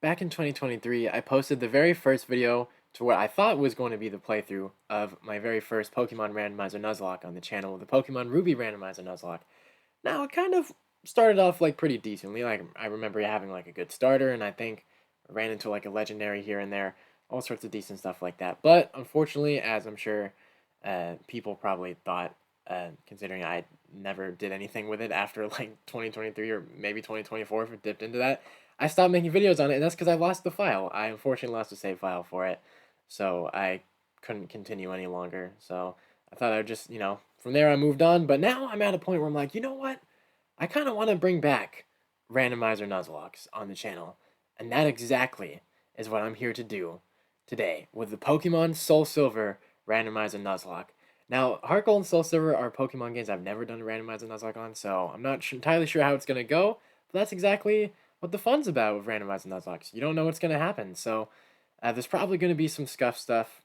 Back in 2023, I posted the very first video to what I thought was going to be the playthrough of my very first Pokemon Randomizer Nuzlocke on the channel, the Pokemon Ruby Randomizer Nuzlocke. Now, it kind of started off like pretty decently. Like, I remember having like a good starter, and I think I ran into like a legendary here and there, all sorts of decent stuff like that. But unfortunately, as I'm sure people probably thought, considering I never did anything with it after like 2023 or maybe 2024 if it dipped into that, I stopped making videos on it, and that's because I lost the file. I unfortunately lost a save file for it, so I couldn't continue any longer. So I thought I would just, from there I moved on, but now I'm at a point where I'm like, you know what? I kind of want to bring back randomizer Nuzlocks on the channel, and that exactly is what I'm here to do today with the Pokemon SoulSilver randomizer Nuzlocke. Now, Heart Gold and SoulSilver are Pokemon games I've never done a randomizer Nuzlocke on, so I'm not entirely sure how it's going to go, but that's exactly what the fun's about with randomizer Nuzlocks. You don't know what's going to happen, so there's probably going to be some scuff stuff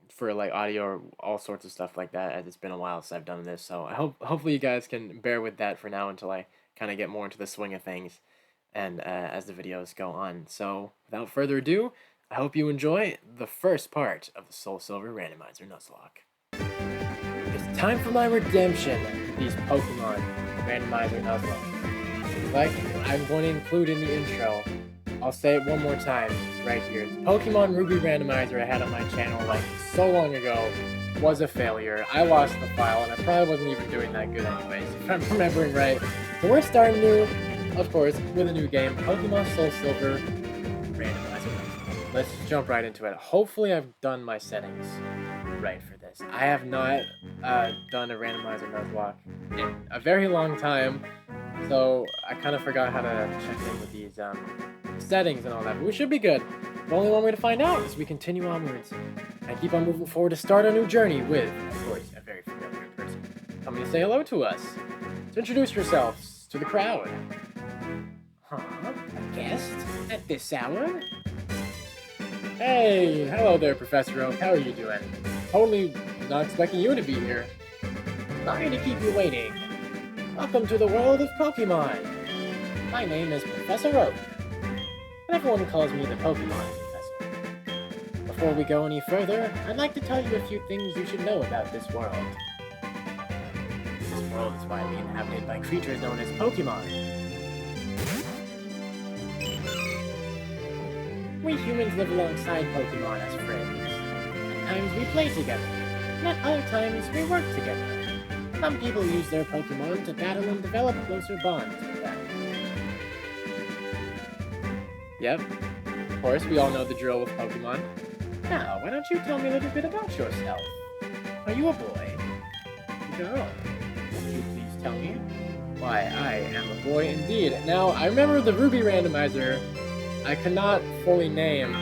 for like audio or all sorts of stuff like that, as it's been a while since I've done this. So hopefully you guys can bear with that for now until I kind of get more into the swing of things and as the videos go on. So without further ado, I hope you enjoy the first part of the SoulSilver Randomizer Nuzlocke. It's time for my redemption with these Pokemon Randomizer Nuzlocke. Like I'm going to include in the intro, I'll say it one more time right here. The Pokemon Ruby Randomizer I had on my channel like so long ago was a failure. I lost the file and I probably wasn't even doing that good anyways, if I'm remembering right. So we're starting new, of course, with a new game, Pokemon SoulSilver Randomizer. Let's just jump right into it. Hopefully I've done my settings right for this. I have not done a randomizer Nuzlocke in a very long time, so I kind of forgot how to check in with these settings and all that, but we should be good. The only one way to find out is we continue onwards and keep on moving forward to start a new journey with, of course, a very familiar person coming to say hello to us. So introduce yourselves to the crowd. Huh? A guest at this hour? Hey, hello there, Professor Oak. How are you doing? Totally not expecting you to be here. Sorry to keep you waiting. Welcome to the world of Pokemon. My name is Professor Oak. Everyone calls me the Pokemon Professor. Before we go any further, I'd like to tell you a few things you should know about this world. This world is widely inhabited by creatures known as Pokemon. We humans live alongside Pokemon as friends. At times we play together, and at other times we work together. Some people use their Pokemon to battle and develop closer bonds with them. Yep, of course, we all know the drill with Pokemon. Now, why don't you tell me a little bit about yourself? Are you a boy? A girl? Would you please tell me? Why, I am a boy indeed. Now, I remember the Ruby Randomizer. I cannot fully name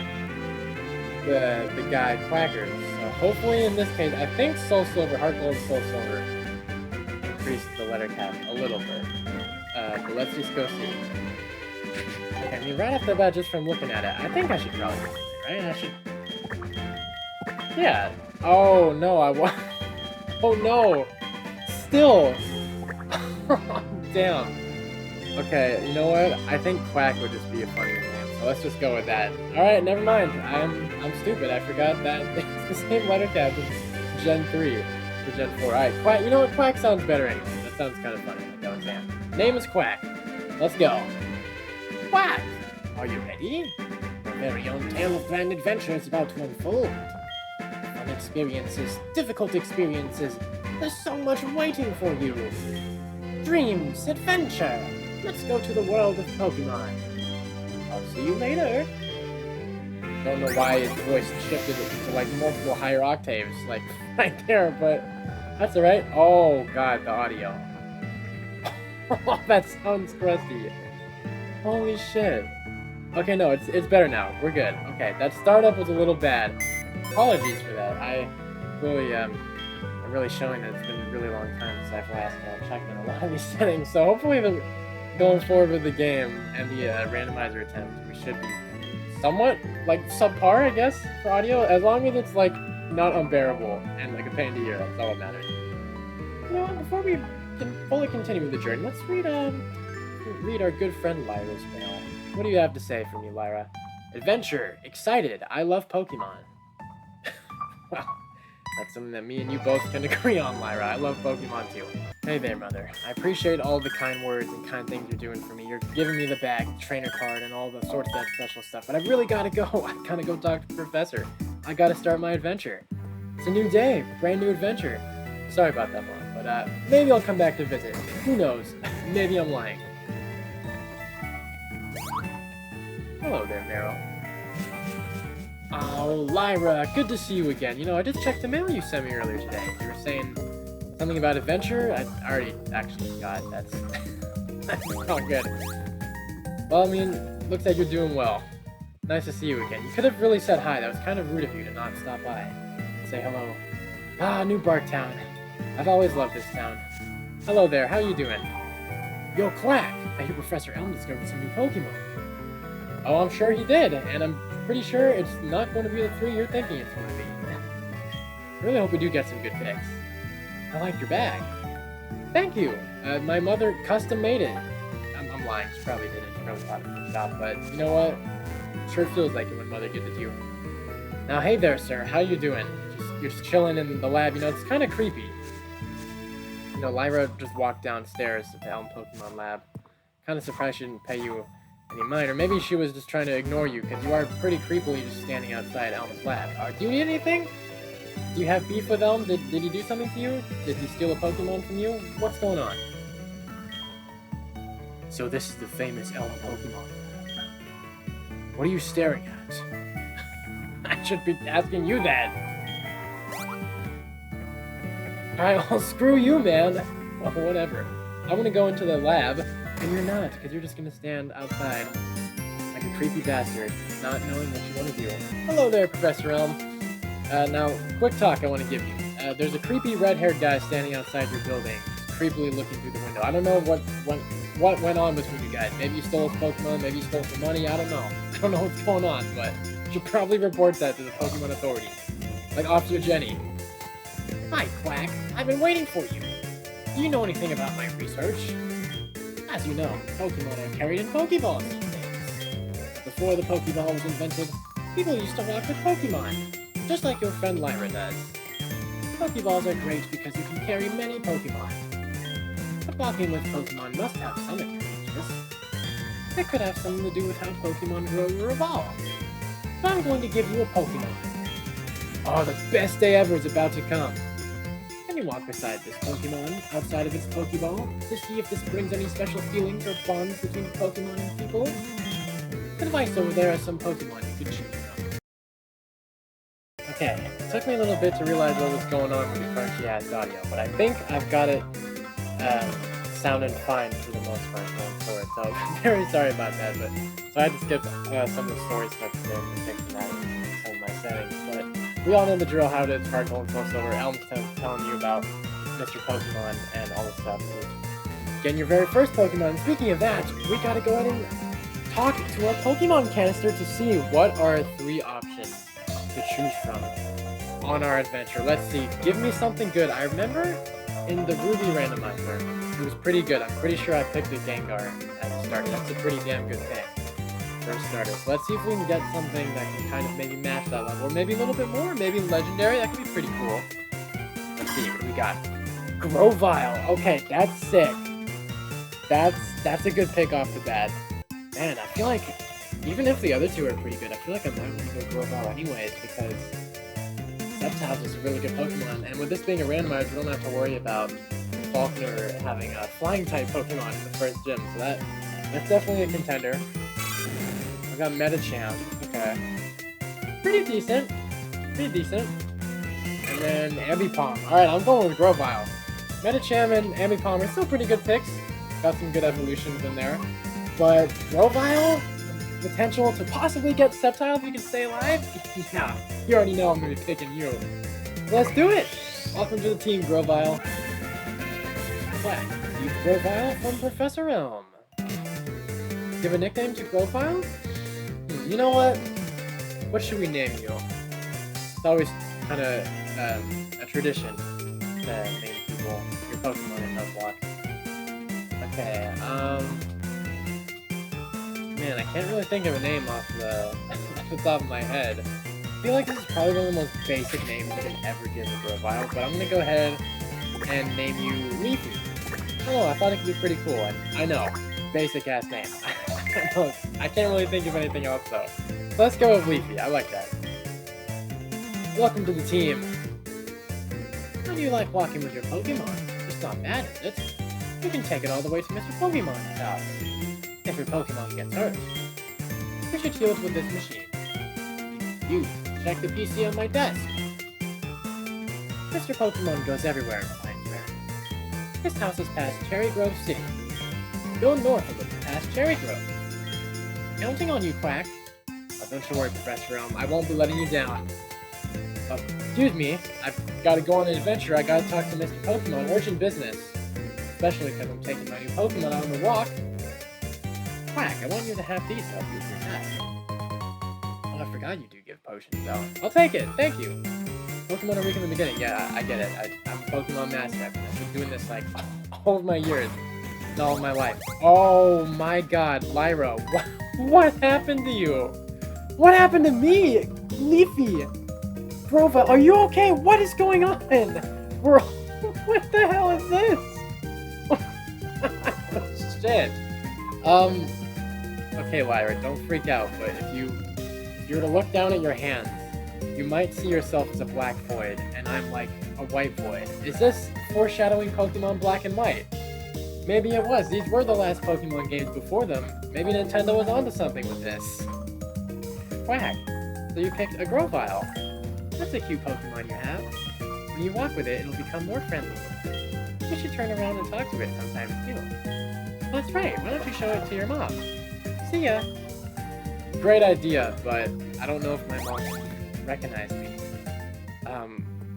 the guy Quackers. So hopefully in this case, I think SoulSilver, Heart Gold, SoulSilver increased the letter cap a little bit. But let's just go see. Okay, I mean, right off the bat, just from looking at it, I think I should probably do something, right? I should... Yeah. Oh, no, Oh, no. Still. Damn. Okay, you know what? I think Quack would just be a funny name, so let's just go with that. Alright, never mind. I'm stupid. I forgot that it's the same letter cap as Gen 3 for Gen 4. Alright, Quack. You know what? Quack sounds better anyway. That sounds kind of funny. Like I was saying. Name is Quack. Let's go. Quack! Are you ready? Your very own tale of grand adventure is about to unfold. Fun experiences, difficult experiences. There's so much waiting for you. Dreams, adventure. Let's go to the world of Pokemon. I'll see you later. Don't know why his voice shifted to like multiple higher octaves, like right there, but that's alright. Oh god, the audio. That sounds crusty. Holy shit. Okay, no, it's better now. We're good. Okay, that startup was a little bad. Apologies for that. I'm really showing that it's been a really long time since I've last checked in a lot of these settings. So hopefully going forward with the game and the randomizer attempt, we should be somewhat, like, subpar, I guess, for audio, as long as it's, like, not unbearable and, like, a pain to hear. That's all that matters. You know, before we fully continue with the journey, let's read our good friend Lyra's mail. What do you have to say for me, Lyra? Adventure. Excited. I love Pokemon. Well, that's something that me and you both can agree on, Lyra. I love Pokemon too. Hey there, Mother. I appreciate all the kind words and kind things you're doing for me. You're giving me the bag, the trainer card, and all the sorts of that special stuff. But I really gotta go. I gotta go talk to the professor. I gotta start my adventure. It's a new day, brand new adventure. Sorry about that, Mom, but maybe I'll come back to visit. Who knows? Maybe I'm lying. Hello there, Meryl. Oh, Lyra, good to see you again. You know, I just checked the mail you sent me earlier today. You were saying something about adventure? I already actually got that's that's not good. Well, I mean, looks like you're doing well. Nice to see you again. You could have really said hi. That was kind of rude of you to not stop by. Say hello. Ah, New Bark Town. I've always loved this town. Hello there, how you doing? Yo, Quack! I hear Professor Elm discovered some new Pokemon. Oh, I'm sure he did, and I'm pretty sure it's not going to be the 3 you're thinking it's going to be. I really hope we do get some good picks. I like your bag. Thank you! My mother custom made it. I'm lying, she probably didn't. She probably bought it from the shop, but you know what? It sure feels like it when Mother gives it to you. Now, hey there, sir. How you doing? You're just chilling in the lab. You know, it's kind of creepy. You know, Lyra just walked downstairs at the Elm Pokemon lab. Kind of surprised she didn't pay you any mind, or maybe she was just trying to ignore you, because you are pretty creepily just standing outside Elm's lab. Do you need anything? Do you have beef with Elm? Did he do something to you? Did he steal a Pokemon from you? What's going on? So this is the famous Elm Pokemon. What are you staring at? I should be asking you that. Alright, well, screw you, man. Well, whatever. I want to go into the lab, and you're not, because you're just going to stand outside like a creepy bastard, not knowing what you want to do. Hello there, Professor Elm. Now, quick talk I want to give you. There's a creepy red-haired guy standing outside your building, creepily looking through the window. I don't know what went on between you guys. Maybe you stole his Pokemon, maybe you stole some money, I don't know. I don't know what's going on, but you should probably report that to the Pokemon authorities. Like Officer Jenny. Hi, Quack. I've been waiting for you. Do you know anything about my research? As you know, Pokemon are carried in Pokeballs these days. Before the Pokeball was invented, people used to walk with Pokemon, just like your friend Lyra does. Pokeballs are great because you can carry many Pokemon. But walking with Pokemon must have some advantages. It could have something to do with how Pokemon grow or evolve. So I'm going to give you a Pokemon. Oh, the best day ever is about to come. Can you walk beside this Pokemon outside of its Pokeball to see if this brings any special feelings or bonds between Pokemon and people? The device over there has some Pokemon you could choose from. Okay, it took me a little bit to realize what was going on with the crunchy-ass audio, but I think I've got it sounding fine for the most part going forward, so I'm very sorry about that, but so I had to skip some of the story stuff today and fixing that in some of my settings, but we all know the drill, how it is, hard going SoulSilver. Elm's telling you about Mr. Pokemon and all this stuff. So getting your very first Pokemon. And speaking of that, we gotta go ahead and talk to our Pokemon canister to see what are 3 options to choose from on our adventure. Let's see. Give me something good. I remember in the Ruby Randomizer, it was pretty good. I'm pretty sure I picked a Gengar at the start. That's a pretty damn good pick for a starter. So let's see if we can get something that can kind of maybe match that level, or maybe a little bit more, maybe legendary. That could be pretty cool. Let's see, what do we got? Grovyle. Okay, that's sick. That's a good pick off the bat. Man, I feel like even if the other 2 are pretty good, I feel like I might want to go Grovyle anyways, because Sceptile's is a really good Pokemon, and with this being a randomizer, we don't have to worry about Faulkner having a flying-type Pokemon in the first gym, so that's definitely a contender. I got Medicham, okay. Pretty decent. And then Ambipom. Alright, I'm going with Grovyle. Medicham and Ambipom are still pretty good picks. Got some good evolutions in there. But Grovyle, potential to possibly get Sceptile if you can stay alive? Yeah, you already know I'm going to be picking you. So let's do it! Welcome to the team, Grovyle. Quack, use Grovyle from Professor Elm. Give a nickname to Grovyle? You know what? What should we name you? It's always kind of a tradition to name people your Pokemon in Nuzlocke. Okay, Man, I can't really think of a name off the top of my head. I feel like this is probably one of the most basic names you can ever give a profile, but I'm gonna go ahead and name you Leafy. Oh, I thought it could be pretty cool. I know, basic ass name. I can't really think of anything else though. So let's go with Leafy. I like that. Welcome to the team. How do you like walking with your Pokemon? It's not bad, is it? You can take it all the way to Mr. Pokemon's house. If your Pokemon gets hurt, you should heal it with this machine. You check the PC on my desk. Mr. Pokemon goes everywhere and finds rare. His house is past Cherry Grove City. Go north a little past Cherry Grove. Counting on you, Quack. Oh, don't you worry, Professor Elm. I won't be letting you down. Excuse me, I've got to go on an adventure. I got to talk to Mr. Pokemon. Urgent business. Especially because I'm taking my new Pokemon out on the walk. Quack, I want you to have these to help you with your task. Oh, I forgot you do give potions, though. I'll take it. Thank you. Pokemon are weak in the beginning. Yeah, I get it. I'm a Pokemon master. I've been doing this, like, all of my years. All of my life. Oh, my God. Lyra, what happened to you? What happened to me? Leafy. Prova, are you okay? What is going on? Bro, what the hell is this? Shit. Okay, Lyra, don't freak out, but if you were to look down at your hands, you might see yourself as a black void, and I'm like a white void. Is this foreshadowing Pokemon Black and White? Maybe it was. These were the last Pokemon games before them. Maybe Nintendo was onto something with this. Quack. So you picked a Grovyle. That's a cute Pokemon you have. When you walk with it, it'll become more friendly. You should turn around and talk to it sometimes too. That's right, why don't you show it to your mom? See ya! Great idea, but I don't know if my mom recognized me.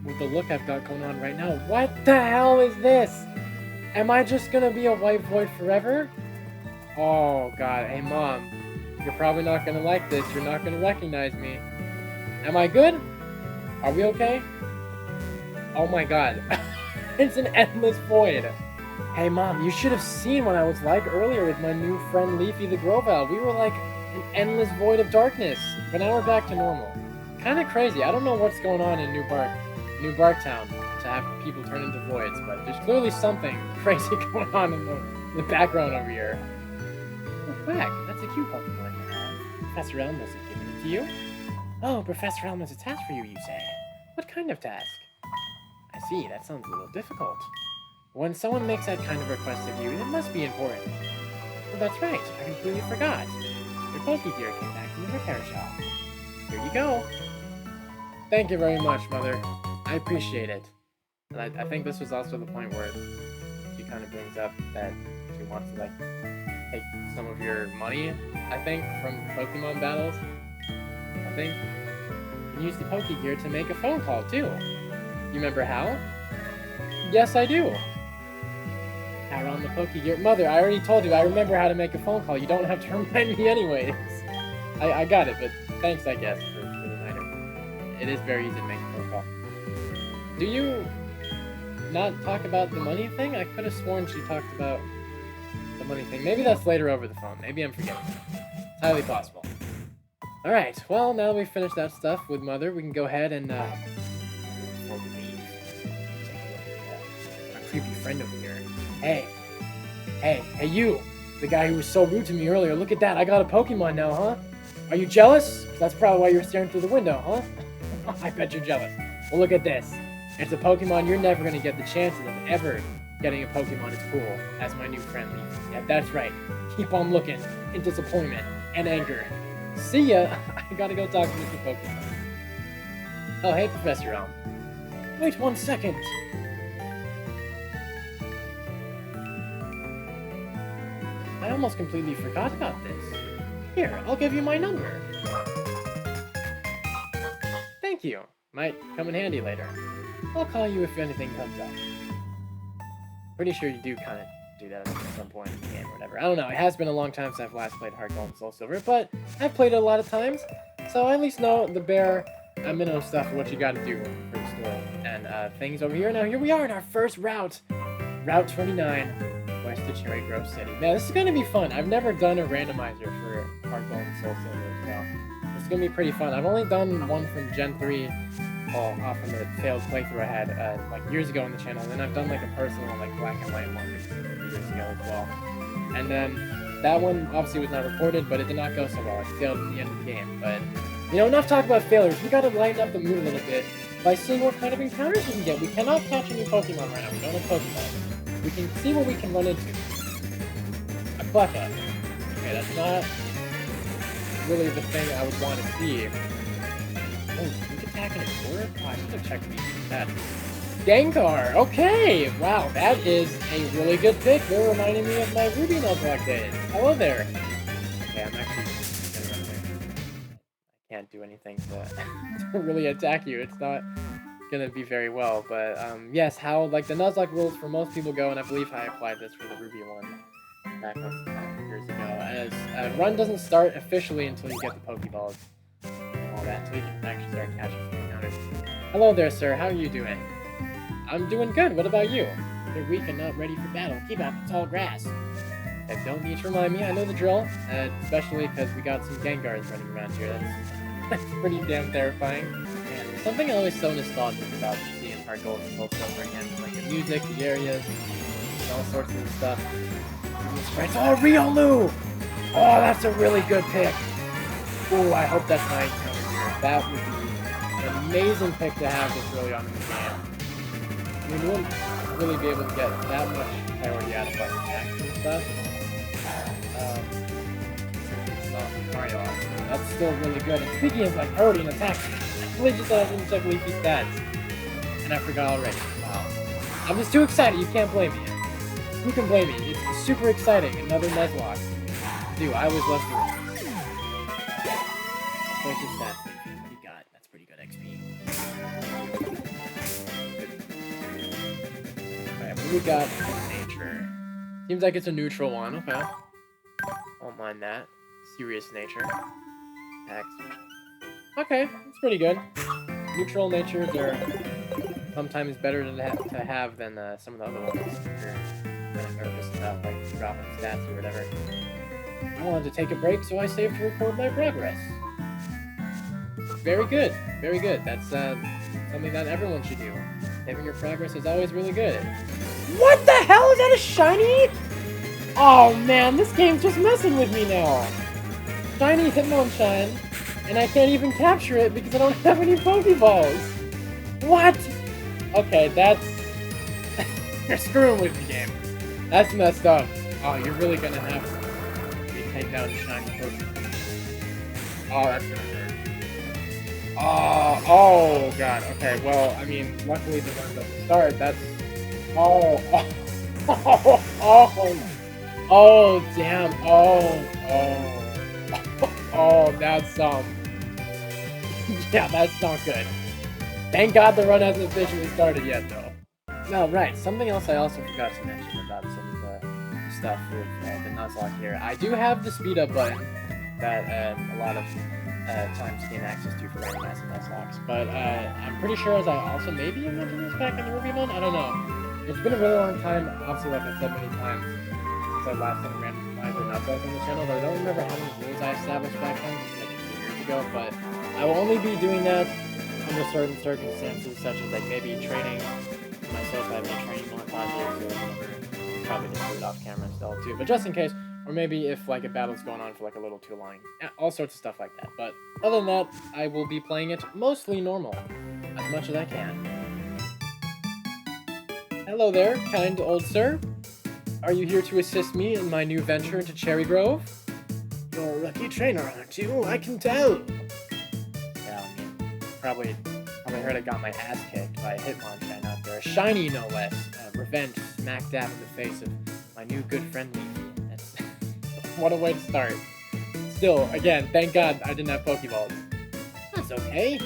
With the look I've got going on right now, what the hell is this? Am I just gonna be a white void forever? Oh god, hey mom, you're probably not gonna like this, you're not gonna recognize me. Am I good? Are we okay? Oh my god, it's an endless void. Hey mom, you should have seen what I was like earlier with my new friend Leafy the Grovyle. We were like an endless void of darkness, but now we're back to normal. Kinda crazy, I don't know what's going on in New Barktown to have people turn into voids, but there's clearly something crazy going on in the background over here. Oh, Quack, that's a cute Pokemon you have. Professor Elm must have given it to you. Oh, Professor Elm has a task for you, you say? What kind of task? I see, that sounds a little difficult. When someone makes that kind of request of you, it must be important. Well, that's right, I completely forgot. Your Pokegear came back from the repair shop. Here you go. Thank you very much, Mother. I appreciate it. And I think this was also the point where she kind of brings up that she wants to, like, take some of your money, I think, from Pokemon battles. I think you can use the Pokegear to make a phone call, too. You remember how? Yes, I do. Power on the Pokegear. Mother, I already told you, I remember how to make a phone call. You don't have to remind me anyways. I got it, but thanks, I guess, for the reminder. It is very easy to make a phone call. Do you not talk about the money thing? I could have sworn she talked about the money thing. Maybe that's later over the phone. Maybe I'm forgetting. It's highly possible. Alright, well, now that we've finished that stuff with Mother, we can go ahead and, before we leave, take a look at our creepy friend over here. Hey, you! The guy who was so rude to me earlier. Look at that, I got a Pokemon now, huh? Are you jealous? That's probably why you were staring through the window, huh? I bet you're jealous. Well, look at this. It's a Pokemon you're never going to get the chances of ever getting a Pokemon as cool as my new friend Leafy. Yeah, that's right. Keep on looking in disappointment and anger. See ya! I gotta go talk to Mr. Pokemon. Oh, hey, Professor Elm. Wait 1 second. I almost completely forgot about this. Here, I'll give you my number. Thank you. Might come in handy later. I'll call you if anything comes up. Pretty sure you do kind of do that at some point in the game or whatever. I don't know. It has been a long time since I've last played Heart Gold and SoulSilver, but I've played it a lot of times, so I at least know the bare minimum stuff of what you gotta do for the story and things over here. Now, here we are in our first route. Route 29, west of Cherry Grove City. Man, this is gonna be fun. I've never done a randomizer for Purple and SoulSilver as well. It's gonna be pretty fun. I've only done one from Gen 3, off from the failed playthrough I had like years ago on the channel, and then I've done like a personal like black and white one years ago as well. And that one obviously was not recorded, but it did not go so well. It failed at the end of the game. But you know, enough talk about failures. We gotta lighten up the mood a little bit by seeing what kind of encounters we can get. We cannot catch any Pokemon right now. We don't have Pokemon. We can see what we can run into. A Cleffa. Okay, that's not really the thing I would want to see. Oh, quick attack and ignore? Oh, I should have checked these stats. Gengar! Okay! Wow, that is a really good pick. They're reminding me of my Ruby Nuzlocke days. Hello there. Okay, I'm actually gonna run away. I can't do anything to really attack you. It's not gonna be very well, but yes, how like the Nuzlocke rules for most people go, and I believe I applied this for the Ruby one back years ago, as run doesn't start officially until you get the Pokeballs and all that, so you can actually start catching some encounters. Hello there, sir. How are you doing? I'm doing good. What about you? You're weak and not ready for battle. Keep out the tall grass. And don't need to remind me. I know the drill, especially because we got some Gengars running around here. That's pretty damn terrifying. And something always so nostalgic about seeing our Gold and SoulSilver again, like the music, the areas, and all sorts of stuff. Oh, Riolu! Oh, that's a really good pick. Oh, I hope that's my encounter here. That would be an amazing pick to have this early on in the game. I mean, you wouldn't really be able to get that much priority out of like attacks and stuff. It's not Mario, that's still really good. And speaking of like priority and attacks, I really just didn't check Leafy stats. And I forgot already. Wow. I'm just too excited, you can't blame me. Who can blame me? It's super exciting. Another Nuzlocke. Dude, I always love doing this. What's your stats, Leafy? What do you got? That's pretty good XP. Alright, what do we got in nature? Seems like it's a neutral one, okay. Won't mind that. Serious nature. Attacks. Okay, that's pretty good. Neutral natures are sometimes better to have than some of the other ones. If you're kind of nervous about like dropping stats or whatever. I wanted to take a break, so I saved to record my progress. Very good, very good. That's something that everyone should do. Saving your progress is always really good. What the hell? Is that a shiny? Oh man, this game's just messing with me now. Shiny Hitmonchan, and I can't even capture it because I don't have any Pokeballs. What? Okay, that's... You're screwing with me, game. That's messed up. Oh, you're really gonna have to take down shiny Pokemon. Oh, that's gonna hurt. Oh god. Okay, well, I mean, luckily the run doesn't start. That's... Oh, damn. Oh, that's, yeah, that's not good. Thank God the run hasn't officially started yet, though. No, right, something else I also forgot to mention about some of the stuff with the Nuzlocke here. I do have the speed up button that a lot of times gain access to for randomizing Nuzlocks, but I'm pretty sure, as I also maybe mentioned this back in the Ruby one, I don't know. It's been a really long time, obviously, like I said many times, since I last done a Randomizer Nuzlocke on the channel, but I don't remember how many rules I established back then, like a few years ago, but I will only be doing that under certain circumstances, such as like maybe training myself, having a training montages or whatever. Probably just do it off camera still too, but just in case, or maybe if like a battle's going on for like a little too long, yeah, all sorts of stuff like that. But other than that, I will be playing it mostly normal, as much as I can. Hello there, kind old sir. Are you here to assist me in my new venture into Cherry Grove? You're a lucky trainer, aren't you? I can tell. Yeah, I mean, probably heard I got my ass kicked by a Hitmonchan out there. Shiny, no less. Revenge smack dab in the face of my new good friend Leafy. That's what a way to start. Still, again, thank God I didn't have Pokeballs. That's okay.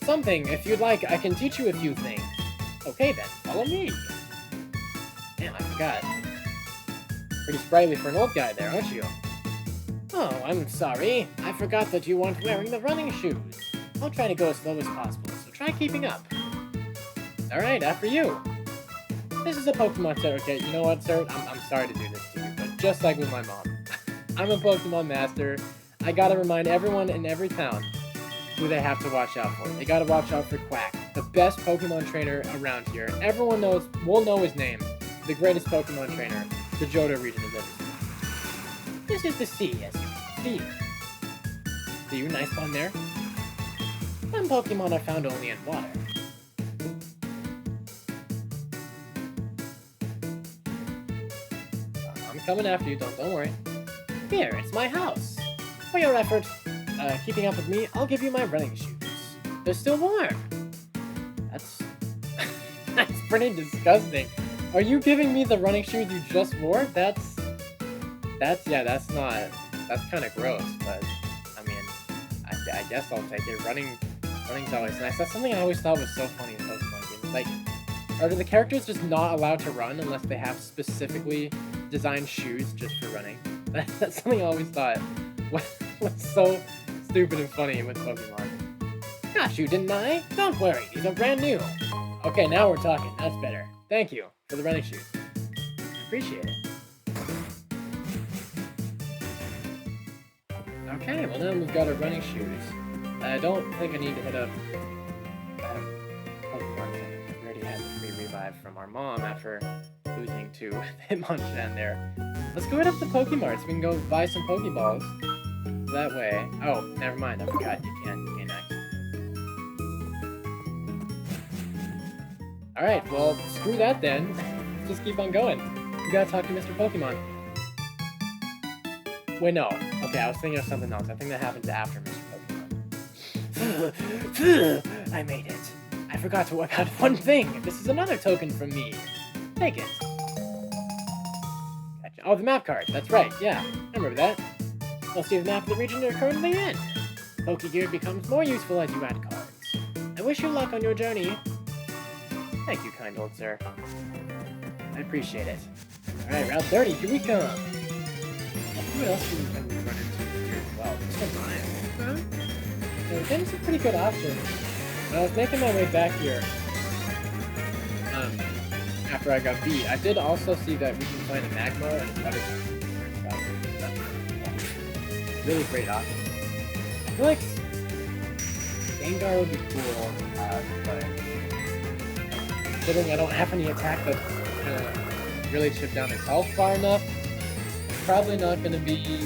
Something, if you'd like, I can teach you a few things. Okay then, follow me. Damn, I forgot. Pretty sprightly for an old guy there, aren't you? Oh, I'm sorry. I forgot that you weren't wearing the running shoes. I'll try to go as slow as possible, so try keeping up. Alright, after you. This is a Pokemon set, okay? You know what, sir? I'm sorry to do this to you, but just like with my mom. I'm a Pokemon master. I gotta remind everyone in every town who they have to watch out for. They gotta watch out for Quack, the best Pokemon trainer around here. Everyone will know his name. The greatest Pokemon trainer the Johto region has ever seen. This is the sea, as you can see. See you, nice one there. Some Pokemon are found only in water. I'm coming after you, don't worry. Here, it's my house. For your efforts keeping up with me, I'll give you my running shoes. They're still warm. That's that's pretty disgusting. Are you giving me the running shoes you just wore? That's kind of gross, but I mean, I guess I'll take it. Running's always nice. That's something I always thought was so funny in Pokemon games. Like, are the characters just not allowed to run unless they have specifically designed shoes just for running? That's something I always thought was so stupid and funny with Pokemon. Got you, didn't I? Don't worry, these are brand new. Okay, now we're talking. That's better. Thank you for the running shoes. Appreciate it. Okay, well now we've got our running shoes. I don't think I need to hit up Pokemon Center. We already had the free revive from our mom after losing to Hitmonchan there. Let's go hit up the Pokemart so we can go buy some Pokeballs. That way... Oh, never mind. I forgot. You can't access. Alright, well, screw that then. Let's just keep on going. We gotta talk to Mr. Pokemon. Wait, no. Okay, I was thinking of something else. I think that happens after Mr. Pokemon. I made it. I forgot to work out one thing. This is another token from me. Take it. Gotcha. Oh, the map card. That's right. Yeah, I remember that. You'll see the map of the region you're currently in. Pokegear becomes more useful as you add cards. I wish you luck on your journey. Thank you, kind old sir. I appreciate it. Alright, Route 30, here we come. What else do we run into here as well? This one's mine. So we're getting some pretty good options. When I was making my way back here, after I got beat, I did also see that we can find a Magma and a Buttercup. Really great option. I feel like Gengar would be cool, but considering I don't have any attack that's gonna really chip down his health far enough, it's probably not gonna be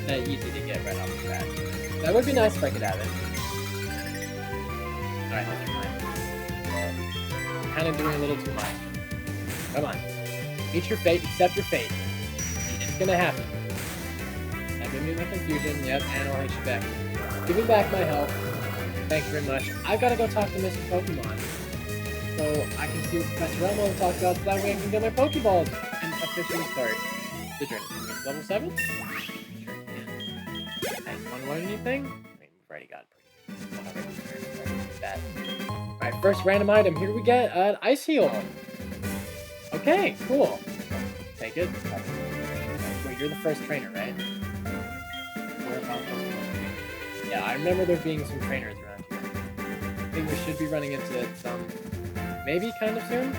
that easy to get right off the bat. That would be nice if I could have it. Alright, never mind. I'm kind of doing a little too much. Come on. Meet your fate, accept your fate. It's gonna happen. Give me my confusion, yep, and I'll hit you back. Give me back my health. Thank you very much. I've got to go talk to Mr. Pokemon. So I can see what Professor Elmo talked about, so that way I can get my Pokeballs and officially start the journey. Level 7? Sure. I want to learn anything? I mean, we've already got pretty that. Alright, first random item. Here we get an Ice Heal. Okay, cool. Take it. Wait, you're the first trainer, right? Yeah, I remember there being some trainers around here. I think we should be running into some, maybe kind of soon.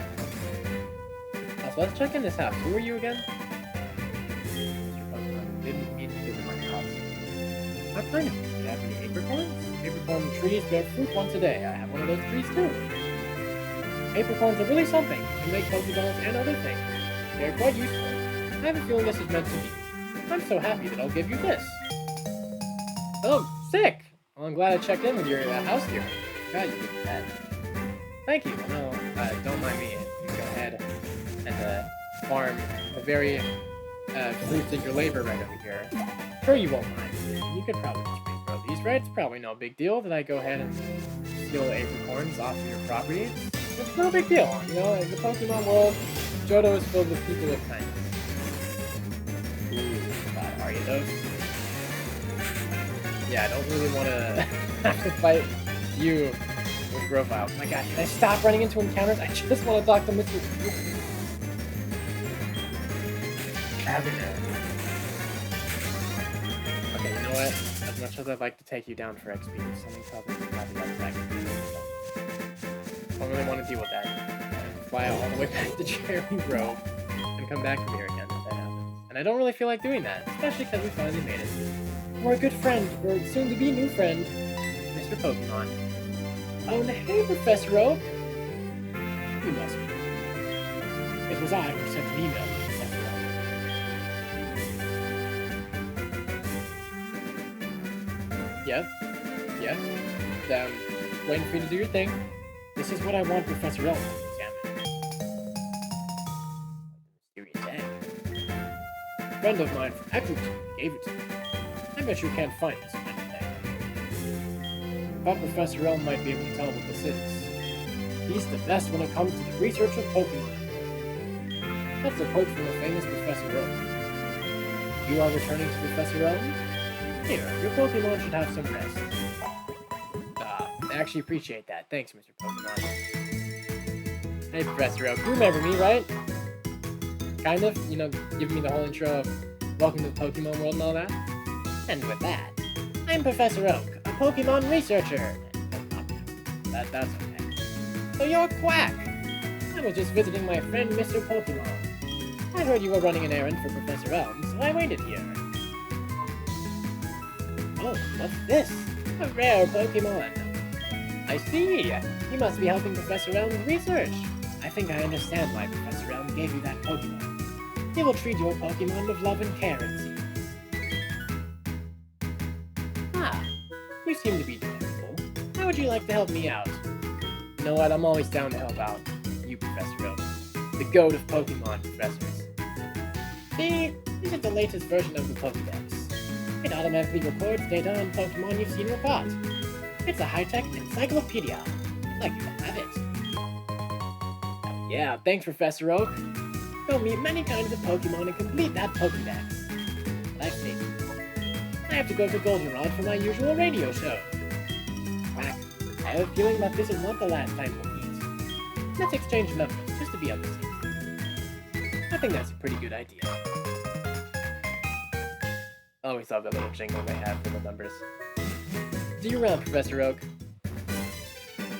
Also, let's check in this house. Who are you again? Didn't mean to visit my house. What kind of fruit? Do you have any apricorns? Apricorn trees bear fruit once a day. I have one of those trees too. Apricorns are really something. You can make Pokeballs and other things. They are quite useful. I have a feeling this is meant to be. I'm so happy that I'll give you this. Oh, sick! Well, I'm glad I checked in with your house here. God, you did that. Thank you. Well, no, don't mind me. You go ahead and farm the very fruits of your labor right over here. Sure, you won't mind. You could probably just regrow these, right? It's probably no big deal that I go ahead and steal apricorns off of your property. It's no big deal. You know, in the Pokemon world, Johto is filled with people of kindness. Ooh, God, are you those? Yeah, I don't really want to have to fight you with Grovyle. Oh my god, can I stop running into encounters? I just want to talk to Mr. Okay, you know what? As much as I'd like to take you down for XP, something probably got back. I don't really want to deal with that. Fly all the way back to Cherry Grove and come back from here again if that happens. And I don't really feel like doing that, especially because we finally made it. for a good friend, for a soon-to-be new friend, Mr. Pokemon. Oh, and hey, Professor Oak. You must be. It was I who sent an email to Professor Oak. Yep. Waiting for you to do your thing. This is what I want Professor Oak to examine. Mysterious egg. A friend of mine from Eccleston gave it to me. I bet you can't find this kind of egg. Thought Professor Elm might be able to tell what this is. He's the best when it comes to the research of Pokemon. That's a quote from the famous Professor Elm. You are returning to Professor Elm? Here, your Pokemon should have some rest. I actually appreciate that. Thanks, Mr. Pokemon. Hey, Professor Oak. You remember me, right? Kind of, you know, giving me the whole intro of welcome to the Pokemon world and all that. And with that, I'm Professor Oak, a Pokemon researcher. That's okay. So you're Quack. I was just visiting my friend, Mr. Pokemon. I heard you were running an errand for Professor Elm, so I waited here. Oh, what's this? A rare Pokemon. I see! You must be helping Professor Elm's research! I think I understand why Professor Elm gave you that Pokemon. He will treat your Pokemon with love and care, it seems. Ah, you seem to be dependable. How would you like to help me out? You know what, I'm always down to help out. You, Professor Elm. The goat of Pokemon professors. See, this is the latest version of the Pokédex. It automatically records data on Pokemon you've seen or caught. It's a high-tech encyclopedia. I'd like you to have it. Yeah, thanks, Professor Oak. You'll meet many kinds of Pokemon and complete that Pokédex. But I've saved you. I have to go to Goldenrod for my usual radio show. Quack, I have a feeling that this is not the last time we'll meet. Let's exchange numbers, just to be on the safe. I think that's a pretty good idea. I always love that little jingle they have for the numbers. See you around, Professor Oak.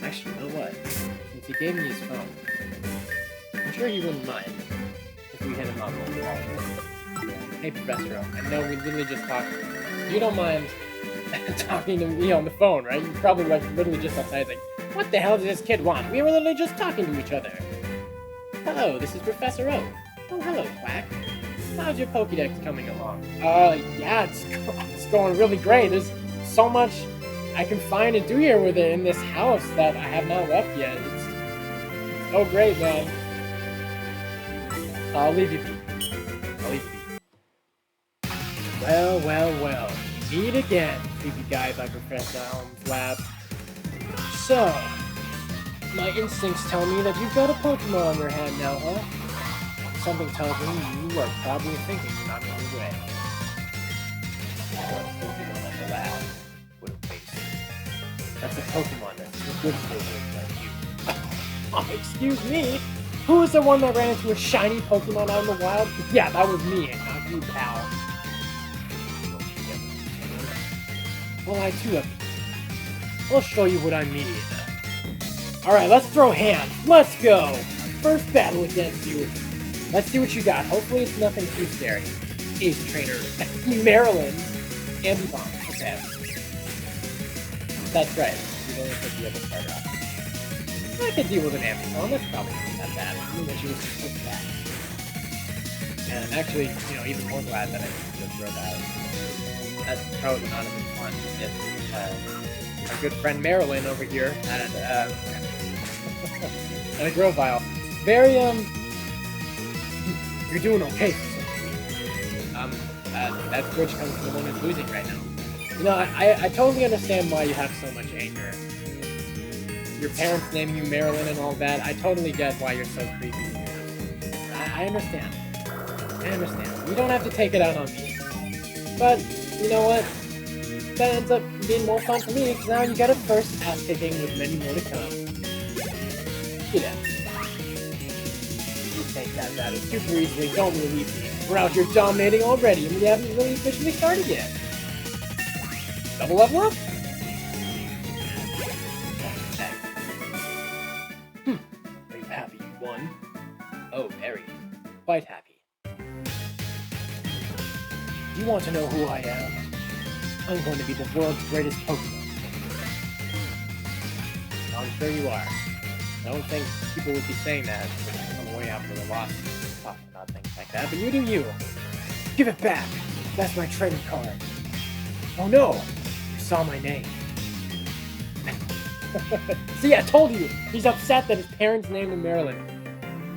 Actually, you know what? Since he gave me his phone, I'm sure he wouldn't mind if we hit him up on the wall. Hey, Professor Oak, I know we literally just talked. You don't mind talking to me on the phone, right? You're probably like literally just outside like, what the hell does this kid want? We were literally just talking to each other. Hello, this is Professor Oak. Oh, hello, Quack. How's your Pokédex coming along? Yeah, it's going really great. There's so much I can find and do here with it in this house that I have not left yet. It's so great, man. I'll leave you be. Well. Meet again, creepy guy by Professor Elm's lab. So, my instincts tell me that you've got a Pokemon on your hand now, huh? Something tells me you are probably thinking about it in a way. Pokemon at the lab. What a face. That's a Pokemon that's too good for like you. Oh, excuse me? Who was the one that ran into a shiny Pokemon out in the wild? Yeah, that was me, and not you, pal. Well, I too have. I'll show you what I mean. Alright, let's throw hands. Let's go! First battle against you. Let's see what you got. Hopefully it's nothing too scary. Ace Trainer. Maryland. Anti-Bomb. Okay. That's right. You only put the other part off. I could deal with an Anti-Bomb. That's probably not that bad. I mean, she was just like that. And I'm actually, even more glad that I didn't throw that. That's probably not a bit fun if our good friend Marilyn over here had and a Grovyle. Very you're doing okay. That switch comes from the one who's losing right now. I totally understand why you have so much anger. Your parents naming you Marilyn and all that, I totally get why you're so creepy. I understand. You don't have to take it out on me. But, you know what? That ends up being more fun for me, because now you get a first ass-kicking with many more to come. Get out. You take that battle super easily, don't release me. We're out here dominating already, and we haven't really officially started yet. Double level up? Are you happy you won? Oh, very. Quite happy. You want to know who I am? I'm going to be the world's greatest Pokemon. I'm sure you are. I don't think people would be saying that on the way after the loss, talking about things like that, but you do you. Give it back! That's my trading card. Oh no! You saw my name. See, I told you! He's upset that his parents named him Marilyn.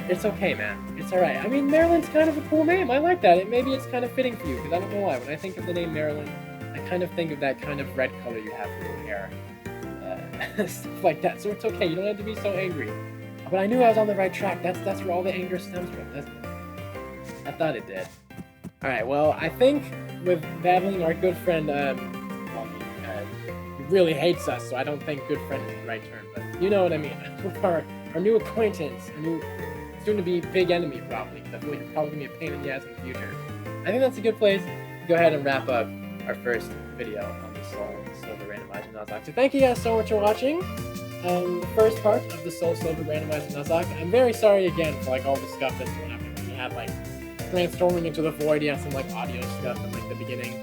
It's okay, man. It's alright. I mean, Marilyn's kind of a cool name. I like that. Maybe it's kind of fitting for you, because I don't know why. When I think of the name Marilyn, I kind of think of that kind of red color you have for your hair. Stuff like that. So it's okay. You don't have to be so angry. But I knew I was on the right track. That's where all the anger stems from. I thought it did. Alright, well, I think with battling our good friend, he really hates us, so I don't think good friend is the right term, but you know what I mean. With our new acquaintance, our new soon-to-be big enemy, probably. Definitely probably going to be a pain in the ass in the future. I think that's a good place to go ahead and wrap up our first video on the SoulSilver Randomizer Nuzlocke. So thank you guys so much for watching the first part of the SoulSilver Randomizer Nuzlocke. I'm very sorry again for all the stuff that's going happening. We had transforming into the void, yeah, some audio stuff in the beginning.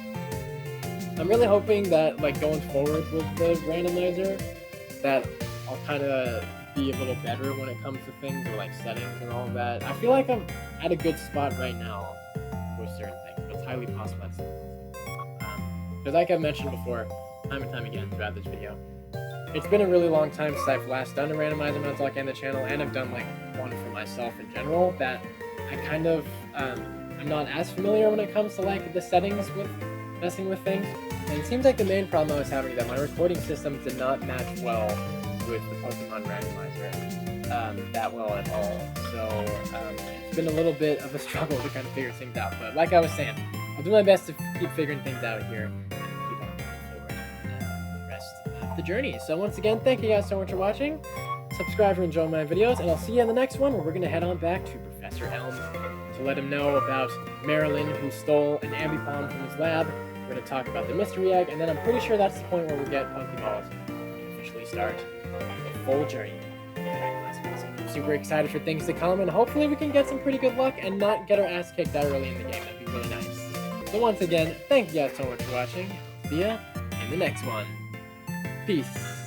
I'm really hoping that going forward with the randomizer, that I'll kind of be a little better when it comes to things or settings and all of that. I feel like I'm at a good spot right now with certain things, but it's highly possible that's because like I've mentioned before, time and time again throughout this video, it's been a really long time since I've last done a randomizer Nuzlocke on the channel, and I've done one for myself in general, that I kind of I'm not as familiar when it comes to the settings with messing with things. And it seems like the main problem I was having is that my recording system did not match well with the Pokemon Randomizer that well at all. So it's been a little bit of a struggle to kind of figure things out. But like I was saying, I'll do my best to keep figuring things out here and keep on going forward the rest of the journey. So once again, thank you guys so much for watching. Subscribe to enjoy my videos, and I'll see you in the next one where we're going to head on back to Professor Elm to let him know about Marilyn, who stole an Ambipom from his lab. We're going to talk about the mystery egg, and then I'm pretty sure that's the point where we get Pokeballs and officially start the full journey. I'm super excited for things to come, and hopefully we can get some pretty good luck and not get our ass kicked that early in the game. That'd be really nice. So once again, thank you guys so much for watching. See ya in the next one. Peace.